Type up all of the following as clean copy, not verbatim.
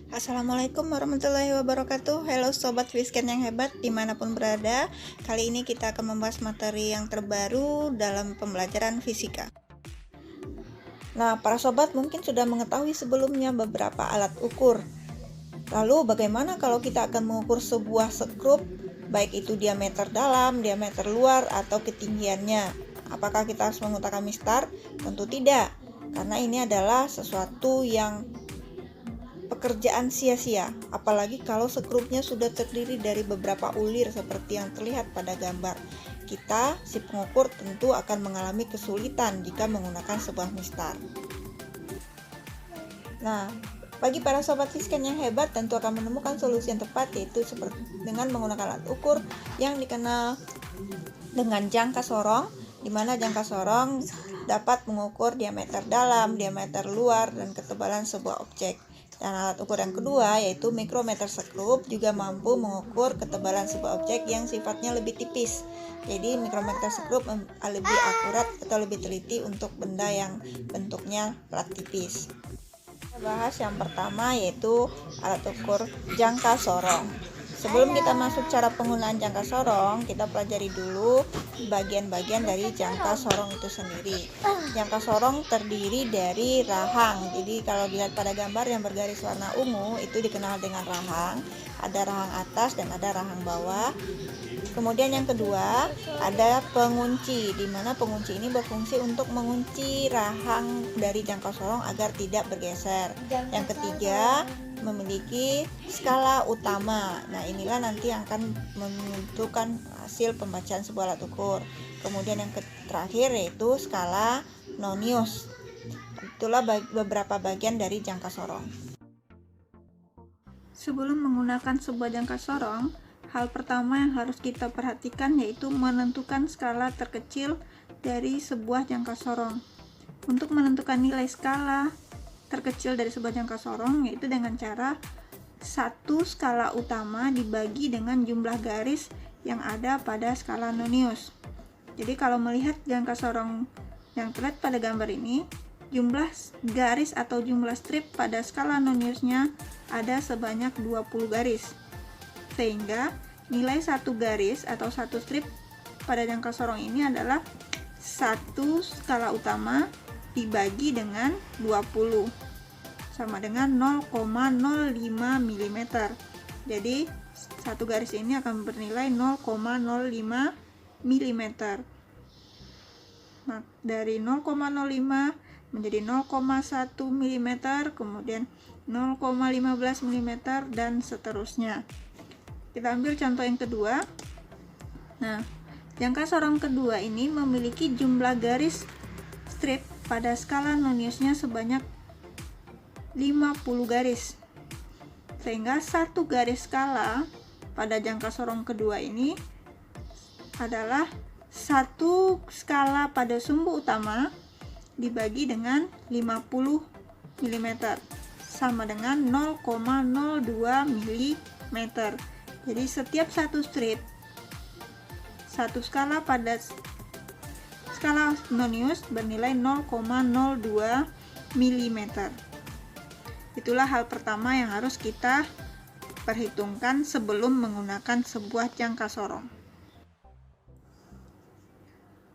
Assalamualaikum warahmatullahi wabarakatuh. Halo Sobat Fisken yang hebat dimanapun berada. Kali ini kita akan membahas materi yang terbaru dalam pembelajaran fisika. Nah, para sobat mungkin sudah mengetahui sebelumnya beberapa alat ukur. Lalu bagaimana kalau kita akan mengukur sebuah skrup, baik itu diameter dalam, diameter luar, atau ketinggiannya? Apakah kita harus menggunakan mistar? Tentu tidak, karena ini adalah sesuatu yang pekerjaan sia-sia, apalagi kalau skrupnya sudah terdiri dari beberapa ulir seperti yang terlihat pada gambar. Kita, si pengukur, tentu akan mengalami kesulitan jika menggunakan sebuah mistar. Nah, bagi para sobat fisken yang hebat tentu akan menemukan solusi yang tepat, yaitu seperti dengan menggunakan alat ukur yang dikenal dengan jangka sorong, di mana jangka sorong dapat mengukur diameter dalam, diameter luar, dan ketebalan sebuah objek. Dan alat ukur yang kedua yaitu mikrometer skrup juga mampu mengukur ketebalan sebuah objek yang sifatnya lebih tipis. Jadi mikrometer skrup lebih akurat atau lebih teliti untuk benda yang bentuknya plat tipis. Kita bahas yang pertama yaitu alat ukur jangka sorong. Sebelum kita masuk cara penggunaan jangka sorong, kita pelajari dulu bagian-bagian dari jangka sorong itu sendiri. Jangka sorong terdiri dari rahang. Jadi kalau dilihat pada gambar yang bergaris warna ungu itu dikenal dengan rahang. Ada rahang atas dan ada rahang bawah. Kemudian yang kedua ada pengunci, di mana pengunci ini berfungsi untuk mengunci rahang dari jangka sorong agar tidak bergeser. Yang ketiga memiliki skala utama. Nah, inilah nanti yang akan menentukan hasil pembacaan sebuah alat ukur. Kemudian yang terakhir yaitu skala nonius. Itulah beberapa bagian dari jangka sorong. Sebelum menggunakan sebuah jangka sorong, hal pertama yang harus kita perhatikan yaitu menentukan skala terkecil dari sebuah jangka sorong. Untuk menentukan nilai skala terkecil dari sebuah jangka sorong yaitu dengan cara satu skala utama dibagi dengan jumlah garis yang ada pada skala nonius. Jadi kalau melihat jangka sorong yang terlihat pada gambar ini, jumlah garis atau jumlah strip pada skala noniusnya ada sebanyak 20 garis. Sehingga nilai satu garis atau satu strip pada jangka sorong ini adalah satu skala utama dibagi dengan 20 sama dengan 0,05 mm. Jadi satu garis ini akan bernilai 0,05 mm. Nah, dari 0,05 menjadi 0,1 mm, kemudian 0,15 mm dan seterusnya. Kita ambil contoh yang kedua. Nah, jangka sorong kedua ini memiliki jumlah garis strip pada skala noniusnya sebanyak 50 garis. Sehingga satu garis skala pada jangka sorong kedua ini adalah satu skala pada sumbu utama dibagi dengan 50 mm sama dengan 0,02 mm. Jadi setiap satu strip, satu skala pada skala nonius bernilai 0,02 mm. Itulah hal pertama yang harus kita perhitungkan sebelum menggunakan sebuah jangka sorong.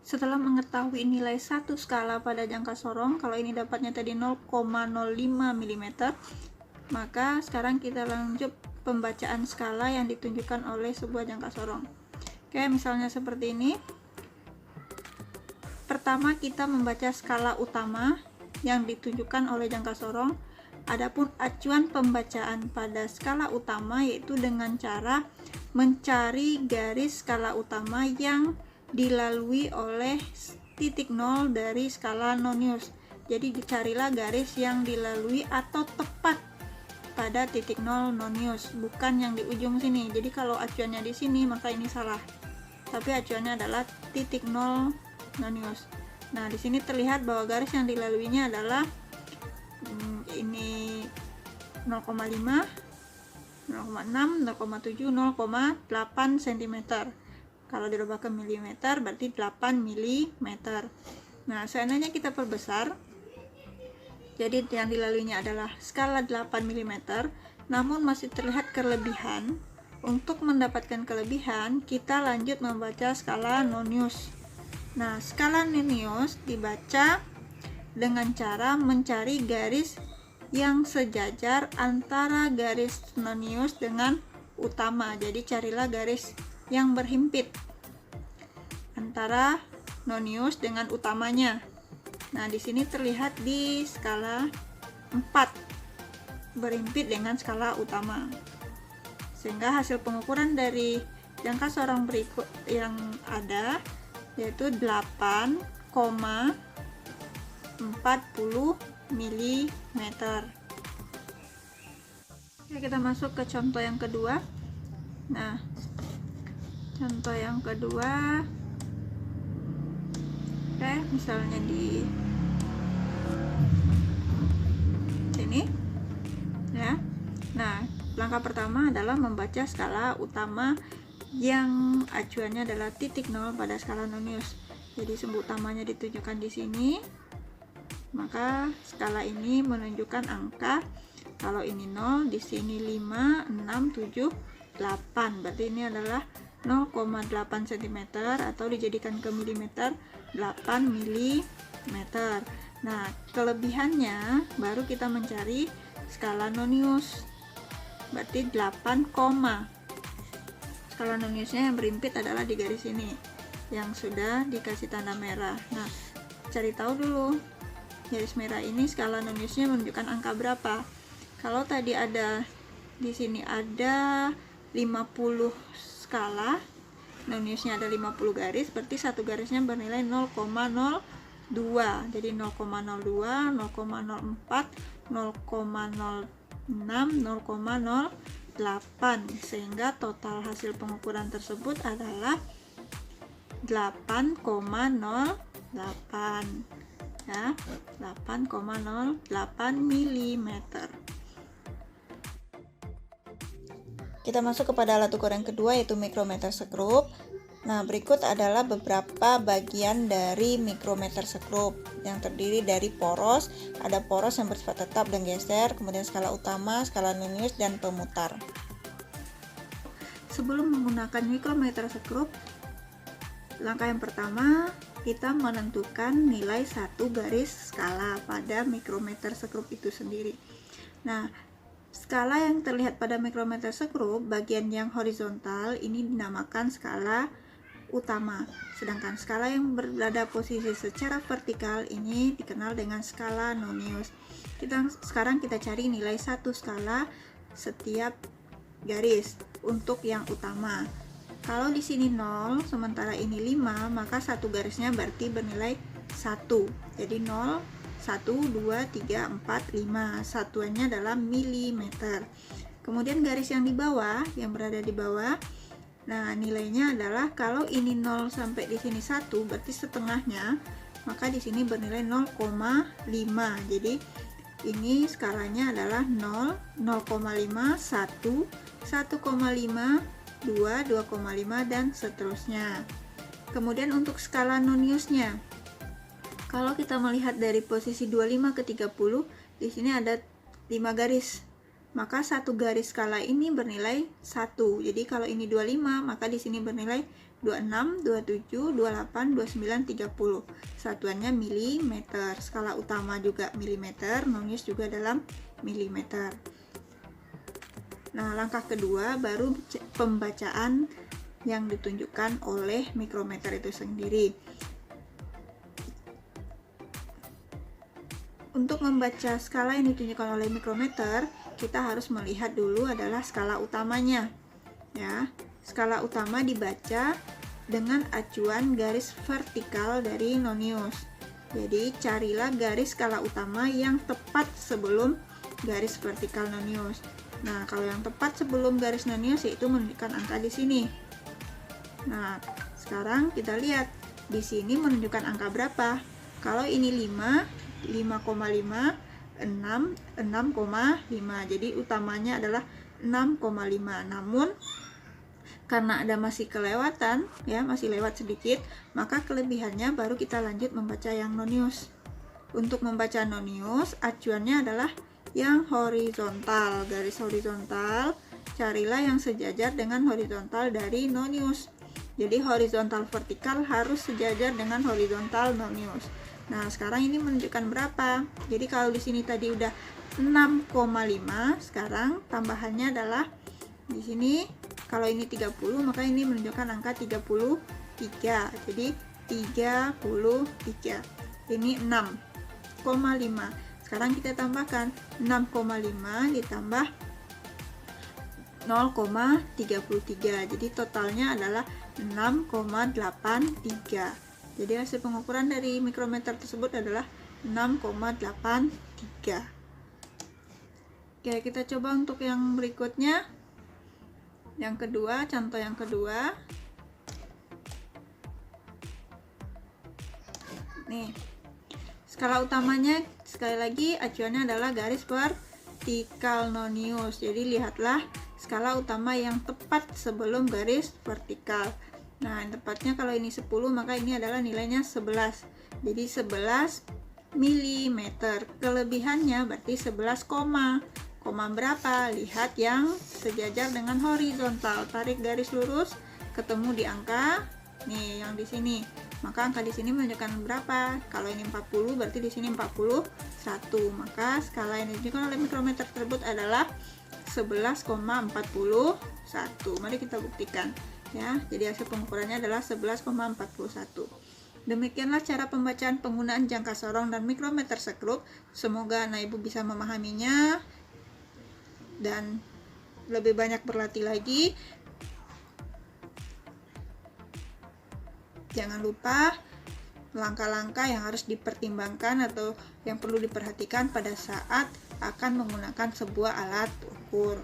Setelah mengetahui nilai satu skala pada jangka sorong, kalau ini dapatnya tadi 0,05 mm, maka sekarang kita lanjut pembacaan skala yang ditunjukkan oleh sebuah jangka sorong. Oke, misalnya seperti ini. Pertama kita membaca skala utama yang ditunjukkan oleh jangka sorong. Adapun acuan pembacaan pada skala utama yaitu dengan cara mencari garis skala utama yang dilalui oleh titik nol dari skala nonius. Jadi dicarilah garis yang dilalui atau tepat pada titik nol nonius, bukan yang di ujung sini. Jadi kalau acuannya di sini maka ini salah. Tapi acuannya adalah titik nol nonius. Nah, di sini terlihat bahwa garis yang dilaluinya adalah ini 0,5, 0,6, 0,7, 0,8 cm. Kalau dirubah ke milimeter berarti 8 mm. Nah, seandainya kita perbesar, Jadi yang dilaluinya adalah skala 8 mm, namun masih terlihat kelebihan. Untuk mendapatkan kelebihan, kita lanjut membaca skala Nonius. Nah, skala Nonius dibaca dengan cara mencari garis yang sejajar antara garis Nonius dengan utama. Jadi carilah garis yang berhimpit antara Nonius dengan utamanya. Nah, di sini terlihat di skala 4 berhimpit dengan skala utama. Sehingga hasil pengukuran dari jangka sorong berikut yang ada yaitu 8,40 mm. Oke, kita masuk ke contoh yang kedua. Nah, contoh yang kedua, oke, misalnya di sini ya. Nah, langkah pertama adalah membaca skala utama yang acuannya adalah titik 0 pada skala Nonius. Jadi sumbu utamanya ditunjukkan di sini. Maka skala ini menunjukkan angka, kalau ini 0, di sini 5, 6, 7, 8. Berarti ini adalah 0,8 cm atau dijadikan ke milimeter 8 mm. Nah, kelebihannya baru kita mencari skala Nonius. Berarti 8, skala Noniusnya yang berhimpit adalah di garis ini yang sudah dikasih tanda merah. Nah, cari tahu dulu garis merah ini skala Noniusnya menunjukkan angka berapa. Kalau tadi ada di sini ada 50 skala, Noniusnya ada 50 garis, berarti satu garisnya bernilai 0,02. Jadi 0,02, 0,04, 0,06, 0,08, sehingga total hasil pengukuran tersebut adalah 8,08 ya, 8,08 mm. Kita masuk kepada alat ukur yang kedua, yaitu mikrometer sekrup. Nah, berikut adalah beberapa bagian dari mikrometer sekrup yang terdiri dari poros. Ada poros yang bersifat tetap dan geser, kemudian skala utama, skala Nonius, dan pemutar. Sebelum menggunakan mikrometer sekrup, langkah yang pertama kita menentukan nilai satu garis skala pada mikrometer sekrup itu sendiri. Nah, skala yang terlihat pada mikrometer sekrup, bagian yang horizontal ini dinamakan skala utama, sedangkan skala yang berada posisi secara vertikal ini dikenal dengan skala Nonius. Sekarang kita cari nilai satu skala setiap garis untuk yang utama. Kalau di sini 0, sementara ini 5, maka satu garisnya berarti bernilai 1. Jadi 0, 1, 2, 3, 4, 5. Satuannya adalah milimeter. Kemudian garis yang di bawah, yang berada di bawah, nah nilainya adalah kalau ini 0 sampai di sini 1, berarti setengahnya, maka di sini bernilai 0,5. Jadi ini skalanya adalah 0, 0,5, 1, 1,5, 2, 2,5, dan seterusnya. Kemudian untuk skala Noniusnya, kalau kita melihat dari posisi 25 ke 30, di sini ada 5 garis. Maka satu garis skala ini bernilai 1. Jadi kalau ini 25, maka di sini bernilai 26, 27, 28, 29, 30. Satuannya milimeter. Skala utama juga milimeter, Nonius juga dalam milimeter. Nah, langkah kedua baru pembacaan yang ditunjukkan oleh mikrometer itu sendiri. Untuk membaca skala yang ditunjukkan oleh mikrometer, kita harus melihat dulu adalah skala utamanya. Ya, skala utama dibaca dengan acuan garis vertikal dari Nonius. Jadi, carilah garis skala utama yang tepat sebelum garis vertikal Nonius. Nah, kalau yang tepat sebelum garis Nonius yaitu menunjukkan angka di sini. Nah, sekarang kita lihat di sini menunjukkan angka berapa. Kalau ini 5, 5,5, 6, 6,5. Jadi utamanya adalah 6,5. Namun karena ada masih kelewatan, ya, masih lewat sedikit, maka kelebihannya baru kita lanjut membaca yang Nonius. Untuk membaca nonius, acuannya adalah yang horizontal, garis horizontal. Carilah yang sejajar dengan horizontal dari nonius. Jadi horizontal vertikal harus sejajar dengan horizontal nonius. Nah, sekarang ini menunjukkan berapa? Jadi kalau di sini tadi udah 6,5, sekarang tambahannya adalah di sini kalau ini 30, maka ini menunjukkan angka 33. Jadi 33. Ini 6,5. Sekarang kita tambahkan 6,5 ditambah 0,33. Jadi totalnya adalah 6,83. Jadi hasil pengukuran dari mikrometer tersebut adalah 6,83. Oke, kita coba untuk yang berikutnya. Yang kedua, contoh yang kedua. Nih. Skala utamanya sekali lagi acuannya adalah garis vertikal nonius. Jadi lihatlah skala utama yang tepat sebelum garis vertikal. Nah, tepatnya kalau ini 10, maka ini adalah nilainya 11. Jadi 11 mm. Kelebihannya berarti 11, koma berapa? Lihat yang sejajar dengan horizontal. Tarik garis lurus, ketemu di angka nih yang di sini. Maka angka di sini menunjukkan berapa? Kalau ini 40, berarti di sini 41. Maka skala yang ditunjukkan oleh mikrometer tersebut adalah 11,41. Mari kita buktikan. Ya, jadi hasil pengukurannya adalah 11,41. Demikianlah cara pembacaan penggunaan jangka sorong dan mikrometer sekrup. Semoga anak ibu bisa memahaminya dan lebih banyak berlatih lagi. Jangan lupa langkah-langkah yang harus dipertimbangkan atau yang perlu diperhatikan pada saat akan menggunakan sebuah alat ukur.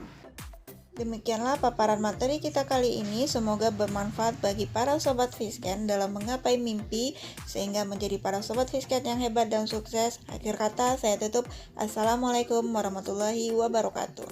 Demikianlah paparan materi kita kali ini, semoga bermanfaat bagi para sobat Fisken dalam menggapai mimpi sehingga menjadi para sobat Fisken yang hebat dan sukses. Akhir kata saya tutup. Assalamualaikum warahmatullahi wabarakatuh.